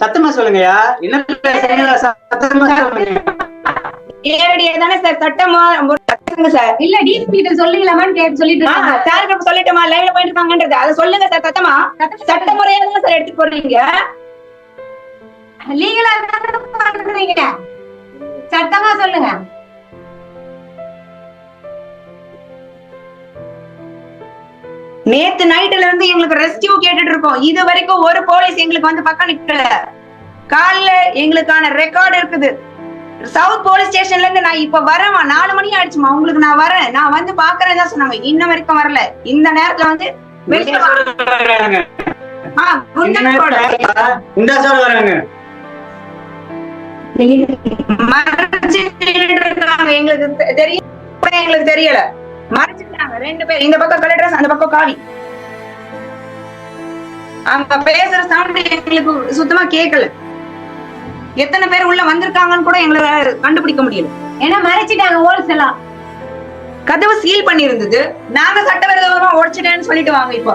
சத்தமா சொல்லுங்கய்யா. என்ன பேசுறீங்களா? சத்தமா சொல்லுங்க. நேரடியா தானே சார் சட்டமா சார். இல்ல டிஎஸ்பி கிட்ட சொல்லிக்கலாமான்னு கேட்டு சொல்லிட்டு சார் சொல்லிட்டோமா லைவ்ல போயிட்டு இருக்காங்கன்றது அதை சொல்லுங்க சார். சத்தமா சட்ட முறையா தான் சார் எடுத்து போடுறீங்க. லீகலா பண்றீங்க. சட்டமா சொல்லுங்க. நேத்து நைட்ல இருந்து எங்களுக்கு ரெஸ்கியூ கேட்டுட்டு இருக்கோம். இது வரைக்கும் ஒரு போலீஸ் எங்களுக்கு வந்து பக்கம் நிக்கல. காலைல எங்களுக்கான ரெக்கார்டு இருக்குது. சவுத் போலீஸ் ஸ்டேஷன்ல இருந்து நான் இப்ப வரேன். 4 மணி ஆயிடுச்சுமா. உங்களுக்கு நான் வரேன், நான் வந்து பாக்குறேன் தான் சொன்னாங்க. இன்ன வரைக்கும் வரல. இந்த நேரத்துல வந்து எங்களுக்கு தெரியல. மறைச்சிட்டாங்க 2 பேர். இந்த பக்கம் கலெக்டர், அந்த பக்கம் காவி. அவங்க பேசுற சவுண்ட் எங்களுக்கு சுத்தமா கேட்கல. எத்தனை பேர் உள்ள வந்திருக்காங்கன்னு கூட எங்களால கண்டுபிடிக்க முடியல. ஏன்னா மறைச்சிட்டாங்க. ஹோல்ஸ் எல்லாம் கதவு சீல் பண்ணி இருந்தது. நாங்க சட்டவிரோதமா உடைச்சிட்டேன்னு சொல்லிட்டு வாங்க. இப்போ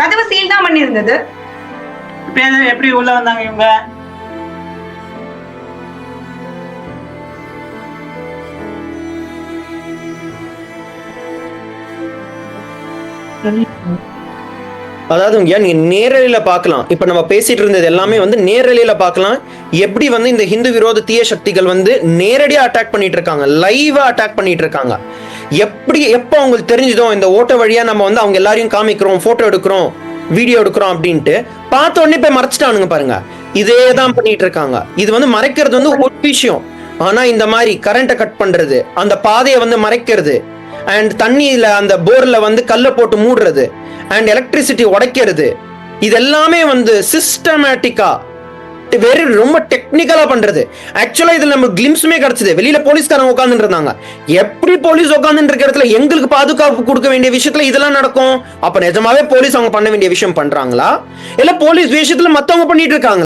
கதவு சீல் தான் பண்ணி இருந்தது. எப்படி உள்ள வந்தாங்க இவங்க? அதாவது நீங்க நேரலையில பார்க்கலாம். இப்ப நம்ம பேசிட்டு இருந்தது எல்லாமே வந்து நேரலையில பார்க்கலாம். எப்படி வந்து இந்த ஹிந்து விரோத தீய சக்திகள் வந்து நேரடியா அட்டாக் பண்ணிட்டு இருக்காங்க, லைவா அட்டாக் பண்ணிட்டு இருக்காங்க. எப்போ அவங்களுக்கு தெரிஞ்சதோ இந்த ஓட்ட வழியா நம்ம வந்து அவங்க எல்லாரையும் காமிக்கிறோம், போட்டோ எடுக்கிறோம், வீடியோ எடுக்கிறோம் அப்படின்ட்டு பார்த்த உடனே போய் மறைச்சிட்டானுங்க பாருங்க. இதே தான் பண்ணிட்டு இருக்காங்க. இது வந்து மறைக்கிறது வந்து ஒரு விஷயம். ஆனா இந்த மாதிரி கரண்ட்டை கட் பண்றது, அந்த பாதையை வந்து மறைக்கிறது, அண்ட் தண்ணியில அந்த போர்ல வந்து கல்லை போட்டு மூடுறது, அண்ட் எலக்ட்ரிசிட்டி உடைக்கிறது, இது எல்லாமே வந்து சிஸ்டமேட்டிக்கா வெரி ரொம்ப டெக்னிக்கலா பண்றது. ஆக்சுவலா இதுல நம்ம கிளிம்ஸுமே கிடைச்சது. வெளியில போலீஸ்காரங்க உட்கார்ந்துட்டு இருந்தாங்க. எப்படி போலீஸ் உட்கார்ந்து இருக்கிற இடத்துல எங்களுக்கு பாதுகாப்பு கொடுக்க வேண்டிய விஷயத்துல இதெல்லாம் நடக்கும்? அப்ப நிஜமாவே போலீஸ் அவங்க பண்ண வேண்டிய விஷயம் பண்றாங்களா, இல்ல போலீஸ் விஷயத்துல மத்தவங்க பண்ணிட்டு இருக்காங்க?